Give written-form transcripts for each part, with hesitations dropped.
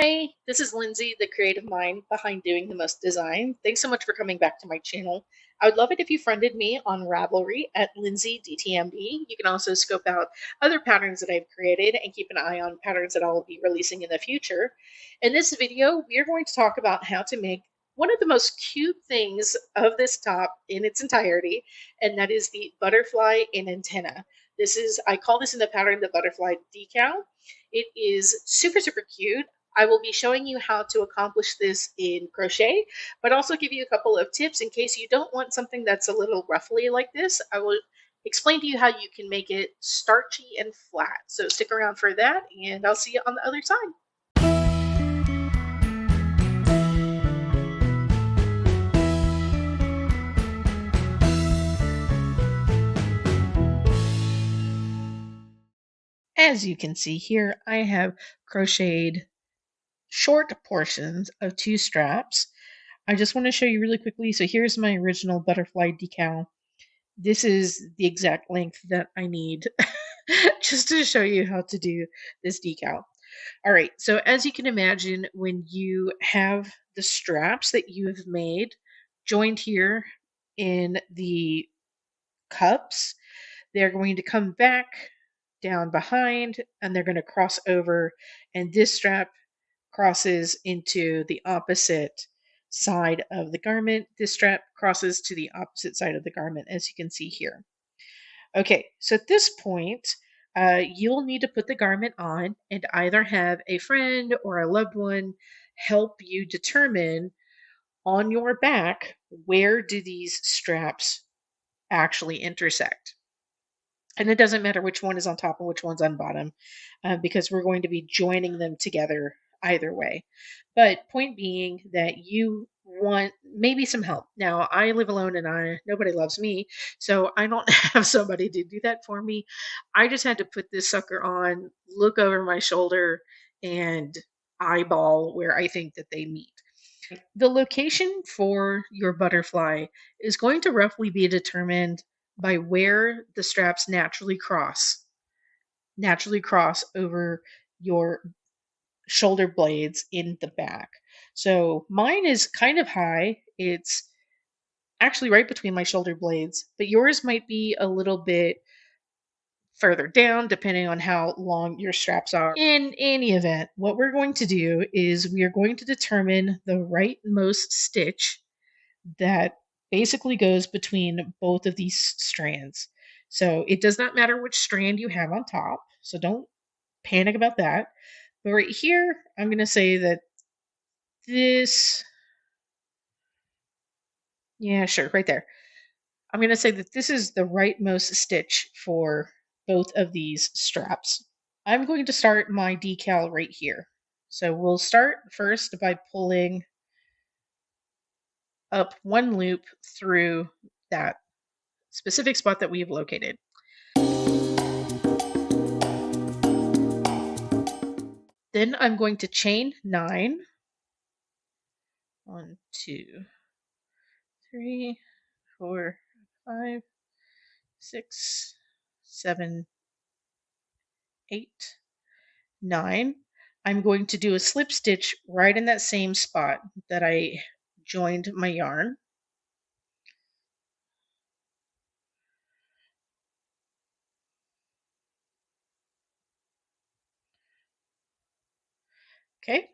Hey, this is Lindsay, the creative mind behind Doing the Most Design. Thanks so much for coming back to my channel. I would love it if you friended me on Ravelry at LindsayDTMB. You can also scope out other patterns that I've created and keep an eye on patterns that I'll be releasing in the future. In this video, we are going to talk about how to make one of the most cute things of this top in its entirety, and that is the butterfly and antenna. I call this in the pattern the butterfly decal. It is super, super cute. I will be showing you how to accomplish this in crochet, but also give you a couple of tips in case you don't want something that's a little ruffly like this. I will explain to you how you can make it starchy and flat. So stick around for that, and I'll see you on the other side. As you can see here, I have crocheted short portions of 2 straps. I just want to show you really quickly. So here's my original butterfly decal. This is the exact length that I need just to show you how to do this decal. All right, so as you can imagine, when you have the straps that you have made joined here in the cups, they're going to come back down behind and they're going to cross over, and this strap crosses into the opposite side of the garment. This strap crosses to the opposite side of the garment, as you can see here. Okay, so at this point, you'll need to put the garment on and either have a friend or a loved one help you determine on your back where do these straps actually intersect. And it doesn't matter which one is on top and which one's on bottom, because we're going to be joining them together either way. But point being that you want maybe some help. Now, I live alone and nobody loves me, so I don't have somebody to do that for me. I just had to put this sucker on, look over my shoulder, and eyeball where I think that they meet. The location for your butterfly is going to roughly be determined by where the straps naturally cross over your shoulder blades in the back. So mine is kind of high. It's actually right between my shoulder blades, but yours might be a little bit further down depending on how long your straps are. In any event, what we're going to do is we are going to determine the rightmost stitch that basically goes between both of these strands. So it does not matter which strand you have on top, so don't panic about that. But right here, I'm going to say that this, yeah, sure, right there. I'm going to say that this is the rightmost stitch for both of these straps. I'm going to start my decal right here. So we'll start first by pulling up one loop through that specific spot that we've located. Then I'm going to chain 9. 1, 2, 3, 4, 5, 6, 7, 8, 9. I'm going to do a slip stitch right in that same spot that I joined my yarn. Okay,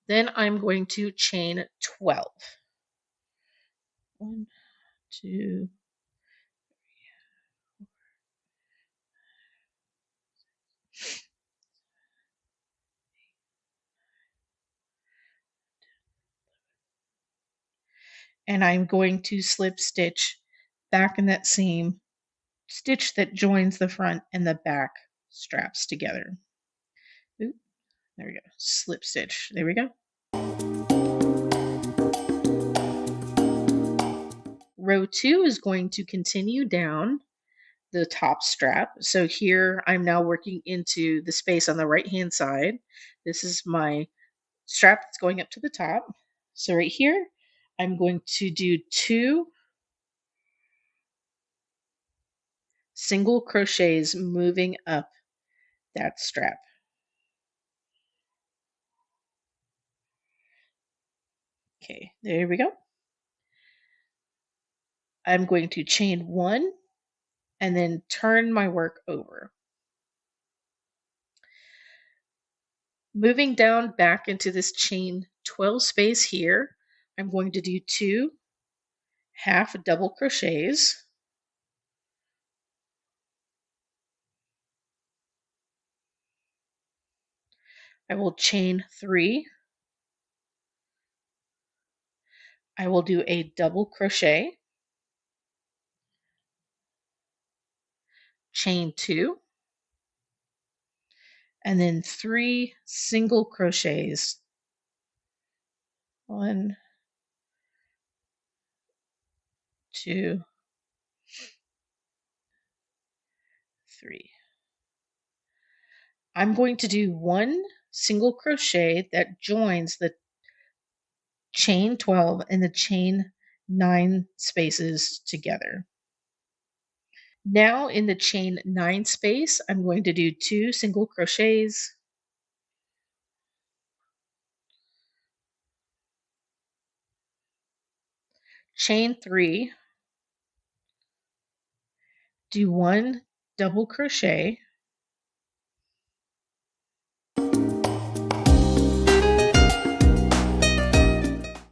then I'm going to chain 12. 1, 2, and I'm going to slip stitch back in that same stitch that joins the front and the back straps together. Oop, there we go. Slip stitch. There we go. Row 2 is going to continue down the top strap. So here I'm now working into the space on the right hand side. This is my strap that's going up to the top. So right here, I'm going to do 2 single crochets moving up that strap. Okay, there we go. I'm going to chain 1 and then turn my work over. Moving down back into this chain 12 space here, I'm going to do 2 half double crochets. I will chain 3. I will do a double crochet, chain 2, and then 3 single crochets. 1, 2, 3. I'm going to do 1 single crochet that joins the chain 12 and the chain 9 spaces together. Now in the chain 9 space, I'm going to do 2 single crochets, chain 3, do 1 double crochet,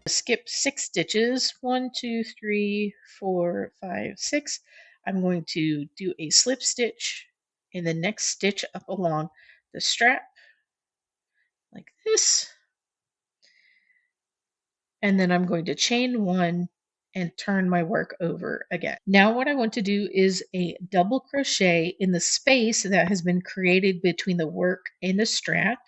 skip 6 stitches, 1, 2, 3, 4, 5, 6. I'm going to do a slip stitch in the next stitch up along the strap like this, and then I'm going to chain 1 and turn my work over again. Now what I want to do is a double crochet in the space that has been created between the work and the strap.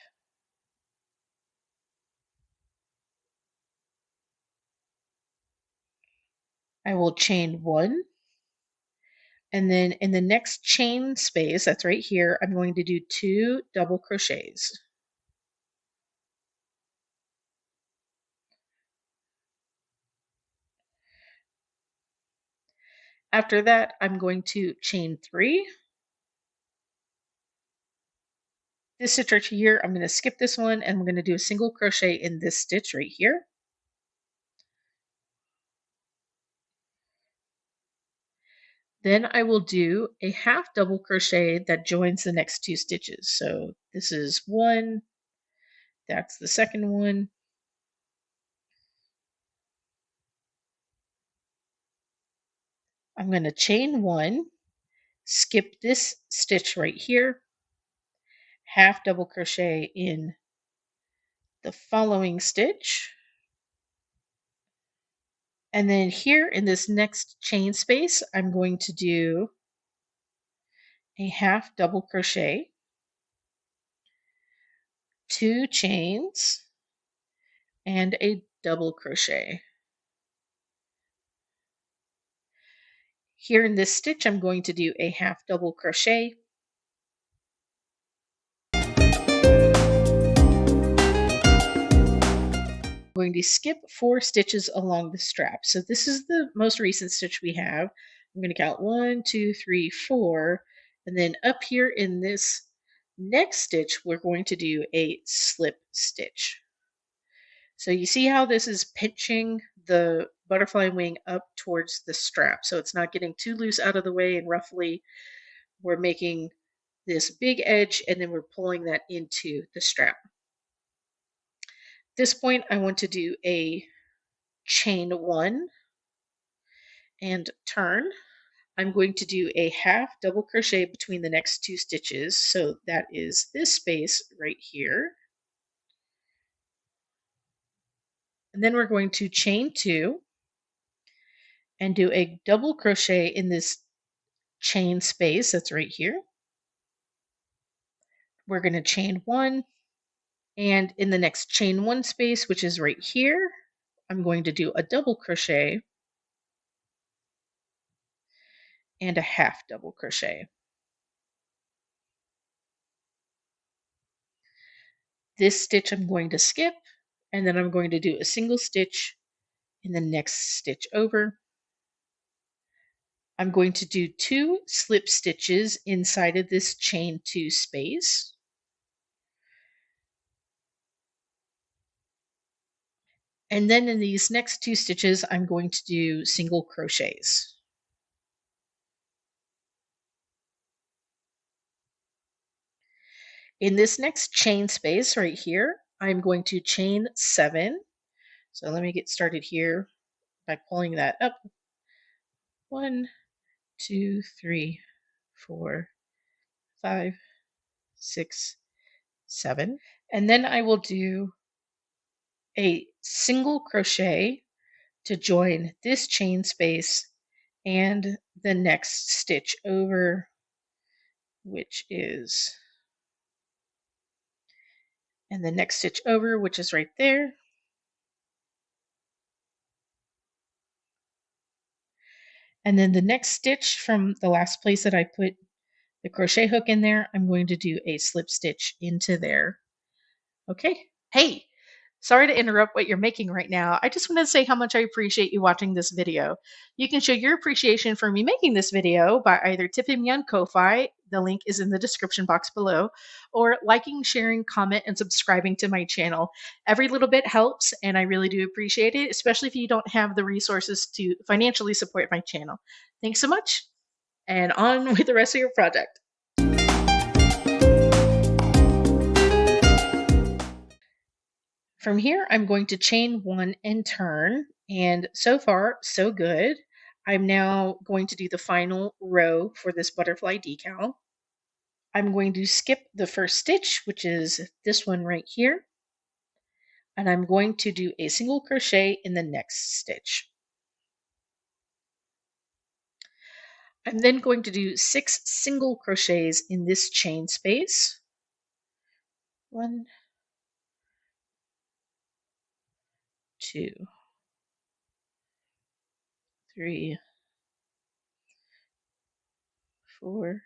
I will chain 1, and then in the next chain space, that's right here, I'm going to do 2 double crochets. After that, I'm going to chain 3. This stitch right here, I'm going to skip this one and we're going to do a single crochet in this stitch right here. Then I will do a half double crochet that joins the next 2 stitches. So this is 1, that's the second one. I'm going to chain 1, skip this stitch right here, half double crochet in the following stitch. And then here in this next chain space, I'm going to do a half double crochet, 2 chains, and a double crochet. Here in this stitch, I'm going to do a half double crochet, I'm going to skip 4 stitches along the strap. So this is the most recent stitch we have. I'm going to count 1, 2, 3, 4, and then up here in this next stitch, we're going to do a slip stitch. So you see how this is pinching the butterfly wing up towards the strap. So it's not getting too loose out of the way and roughly. We're making this big edge and then we're pulling that into the strap. At this point, I want to do a chain 1 and turn. I'm going to do a half double crochet between the next 2 stitches. So that is this space right here. And then we're going to chain 2 and do a double crochet in this chain space that's right here. We're going to chain 1, and in the next chain 1 space, which is right here, I'm going to do a double crochet and a half double crochet. This stitch I'm going to skip, and then I'm going to do a single stitch in the next stitch over. I'm going to do 2 slip stitches inside of this chain 2 space. And then in these next 2 stitches, I'm going to do single crochets. In this next chain space right here, I'm going to chain 7. So let me get started here by pulling that up. 1, 2, 3, 4, 5, 6, 7. And then I will do a single crochet to join this chain space and the next stitch over, which is, and the next stitch over, which is right there. And then the next stitch from the last place that I put the crochet hook in there, I'm going to do a slip stitch into there. Okay. Hey, sorry to interrupt what you're making right now. I just want to say how much I appreciate you watching this video. You can show your appreciation for me making this video by either tipping me on Ko-Fi, the link is in the description box below, or liking, sharing, comment, and subscribing to my channel. Every little bit helps, and I really do appreciate it, especially if you don't have the resources to financially support my channel. Thanks so much, and on with the rest of your project. From here, I'm going to chain 1 and turn, and so far, so good. I'm now going to do the final row for this butterfly decal. I'm going to skip the first stitch, which is this one right here, and I'm going to do a single crochet in the next stitch. I'm then going to do 6 single crochets in this chain space. 1, 2, 3, 4,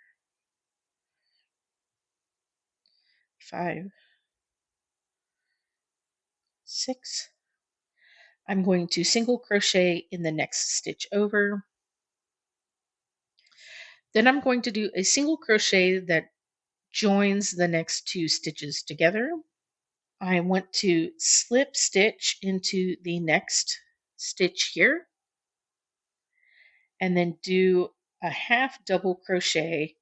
5, 6. I'm going to single crochet in the next stitch over. Then I'm going to do a single crochet that joins the next 2 stitches together. I want to slip stitch into the next stitch here and then do a half double crochet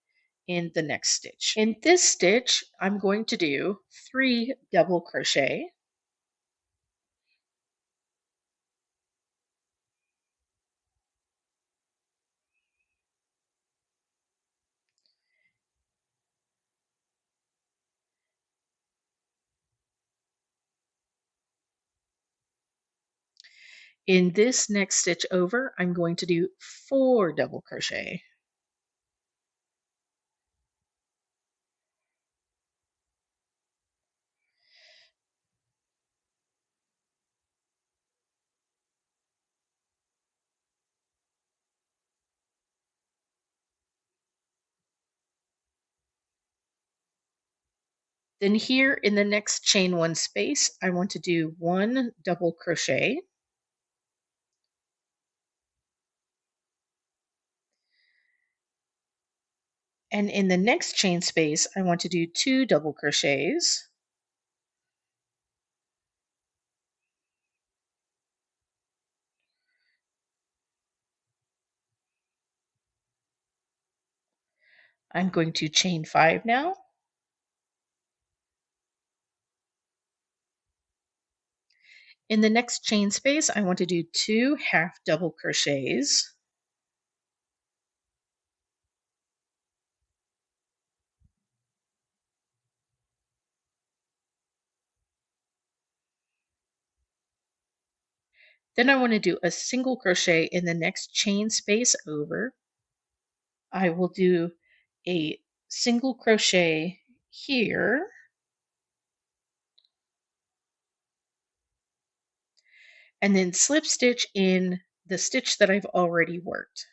in the next stitch. In this stitch, I'm going to do 3 double crochet. In this next stitch over, I'm going to do 4 double crochet. Then here in the next chain 1 space, I want to do 1 double crochet. And in the next chain space, I want to do 2 double crochets. I'm going to chain 5 now. In the next chain space, I want to do 2 half double crochets. Then I want to do a single crochet in the next chain space over. I will do a single crochet here, and then slip stitch in the stitch that I've already worked.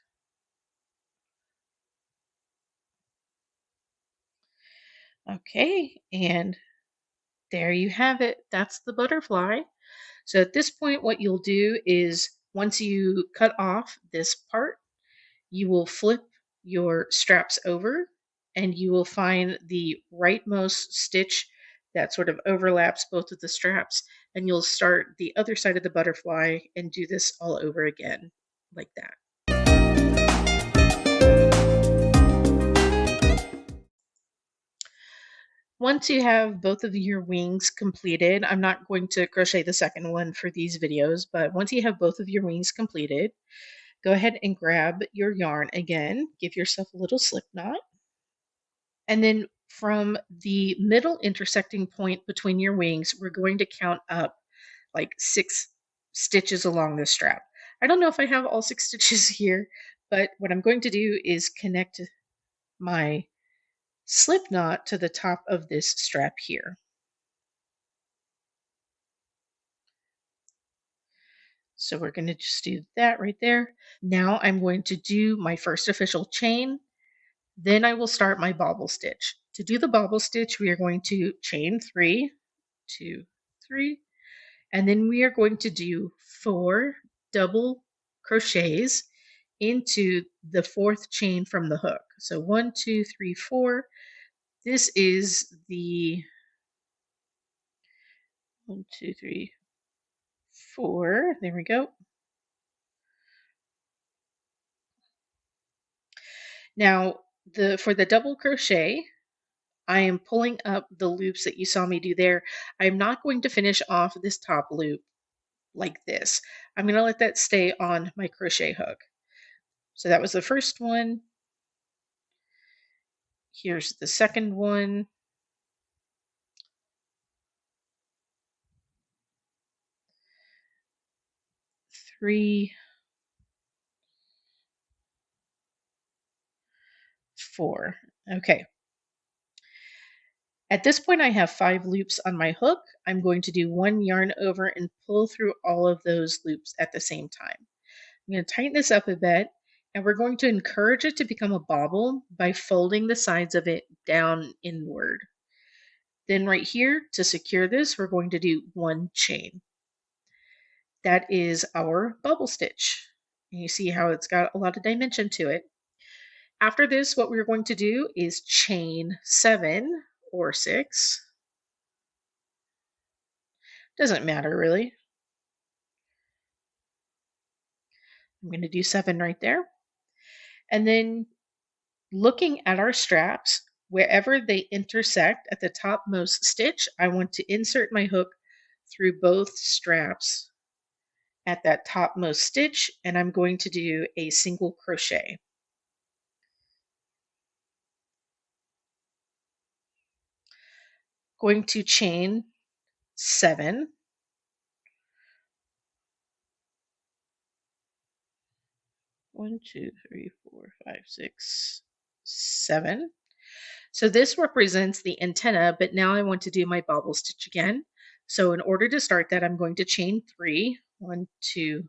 Okay, and there you have it. That's the butterfly. So at this point, what you'll do is once you cut off this part, you will flip your straps over and you will find the rightmost stitch that sort of overlaps both of the straps. and you'll start the other side of the butterfly and do this all over again like that. Once you have both of your wings completed, I'm not going to crochet the second one for these videos, but once you have both of your wings completed, go ahead and grab your yarn again, give yourself a little slip knot, and then from the middle intersecting point between your wings, we're going to count up like 6 stitches along the strap. I don't know if I have all 6 stitches here, but what I'm going to do is connect my slip knot to the top of this strap here. So we're going to just do that right there. Now I'm going to do my first official chain. Then I will start my bobble stitch. To do the bobble stitch, we are going to chain 3, 2, 3, and then we are going to do 4 double crochets into the 4th chain from the hook. So 1, 2, 3, 4. This is the 1, 2, 3, 4. There we go. Now, for the double crochet, I am pulling up the loops that you saw me do there. I'm not going to finish off this top loop like this. I'm going to let that stay on my crochet hook. So that was the first one. Here's the second one. Three, 4. Okay. At this point, I have 5 loops on my hook. I'm going to do 1 yarn over and pull through all of those loops at the same time. I'm going to tighten this up a bit, and we're going to encourage it to become a bobble by folding the sides of it down inward. Then right here, to secure this, we're going to do 1 chain. That is our bubble stitch. And you see how it's got a lot of dimension to it. After this, what we're going to do is chain 7 or 6. Doesn't matter really. I'm going to do 7 right there. And then looking at our straps, wherever they intersect at the topmost stitch, I want to insert my hook through both straps at that topmost stitch, and I'm going to do a single crochet. Going to chain 7. 1, 2, 3, 4, 5, 6, 7. So this represents the antenna, but now I want to do my bobble stitch again. So in order to start that, I'm going to chain 3. 1, 2,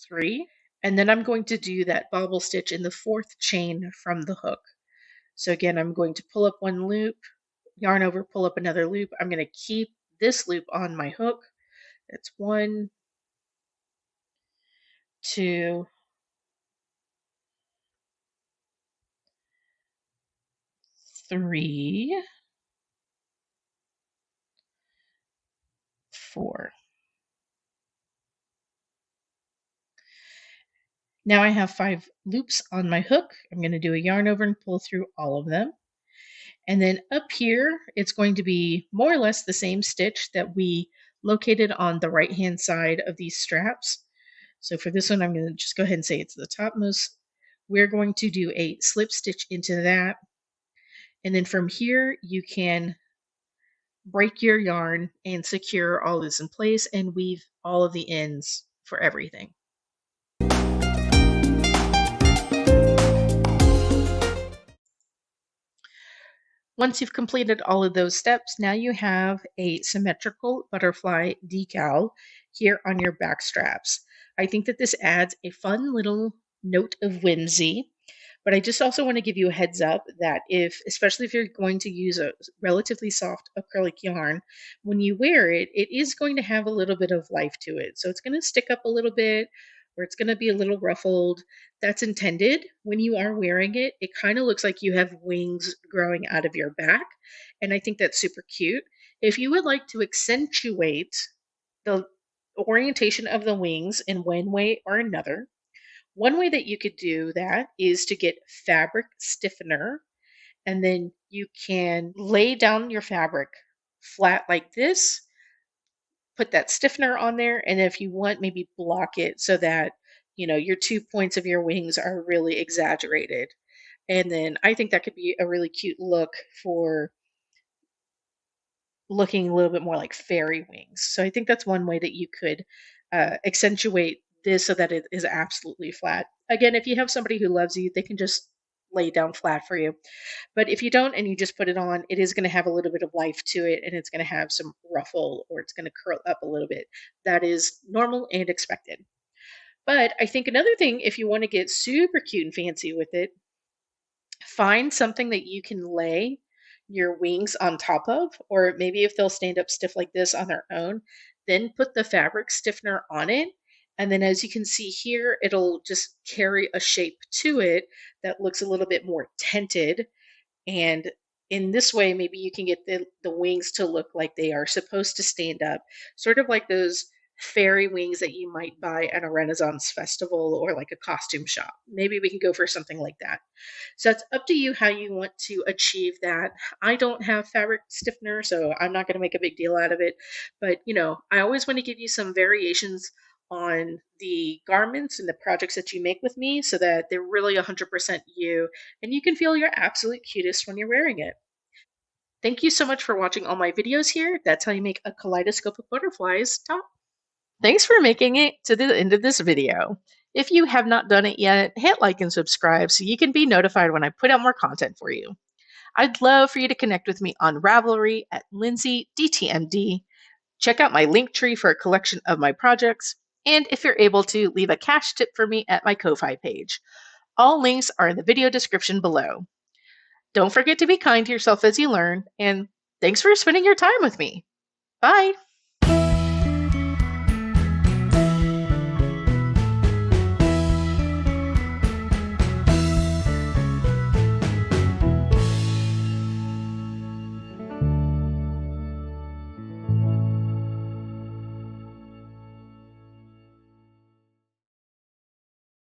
3. And then I'm going to do that bobble stitch in the 4th chain from the hook. So again, I'm going to pull up 1 loop, yarn over, pull up another loop. I'm going to keep this loop on my hook. That's 1, 2, 3, 4. Now I have 5 loops on my hook. I'm going to do a yarn over and pull through all of them. And then up here, it's going to be more or less the same stitch that we located on the right-hand side of these straps. So for this one, I'm going to just go ahead and say it's the topmost. We're going to do a slip stitch into that. And then from here, you can break your yarn and secure all this in place and weave all of the ends for everything. Once you've completed all of those steps, now you have a symmetrical butterfly decal here on your back straps. I think that this adds a fun little note of whimsy, but I just also want to give you a heads up that especially if you're going to use a relatively soft acrylic yarn, when you wear it, it is going to have a little bit of life to it. So it's going to stick up a little bit, or it's going to be a little ruffled. That's intended. When you are wearing it, it kind of looks like you have wings growing out of your back. And I think that's super cute. If you would like to accentuate the orientation of the wings in one way or another. One way that you could do that is to get fabric stiffener, and then you can lay down your fabric flat like this, put that stiffener on there, and if you want, maybe block it so that your 2 points of your wings are really exaggerated. And then I think that could be a really cute look for looking a little bit more like fairy wings. So I think that's one way that you could accentuate this so that it is absolutely flat. Again, if you have somebody who loves you, they can just lay it down flat for you. But if you don't and you just put it on, it is going to have a little bit of life to it, and it's going to have some ruffle, or it's going to curl up a little bit. That is normal and expected. But I think another thing, if you want to get super cute and fancy with it, find something that you can lay your wings on top of, or maybe if they'll stand up stiff like this on their own, then put the fabric stiffener on it. And then as you can see here, it'll just carry a shape to it that looks a little bit more tented. And in this way, maybe you can get the wings to look like they are supposed to stand up, sort of like those fairy wings that you might buy at a Renaissance festival or like a costume shop. Maybe we can go for something like that. So it's up to you how you want to achieve that. I don't have fabric stiffener, so I'm not going to make a big deal out of it. But, I always want to give you some variations on the garments and the projects that you make with me so that they're really 100% you and you can feel your absolute cutest when you're wearing it. Thank you so much for watching all my videos here. That's how you make a kaleidoscope of butterflies top. Thanks for making it to the end of this video. If you have not done it yet, hit like and subscribe so you can be notified when I put out more content for you. I'd love for you to connect with me on Ravelry at Lindsay DTMD. Check out my link tree for a collection of my projects. And if you're able to, leave a cash tip for me at my Ko-Fi page. All links are in the video description below. Don't forget to be kind to yourself as you learn, and thanks for spending your time with me. Bye!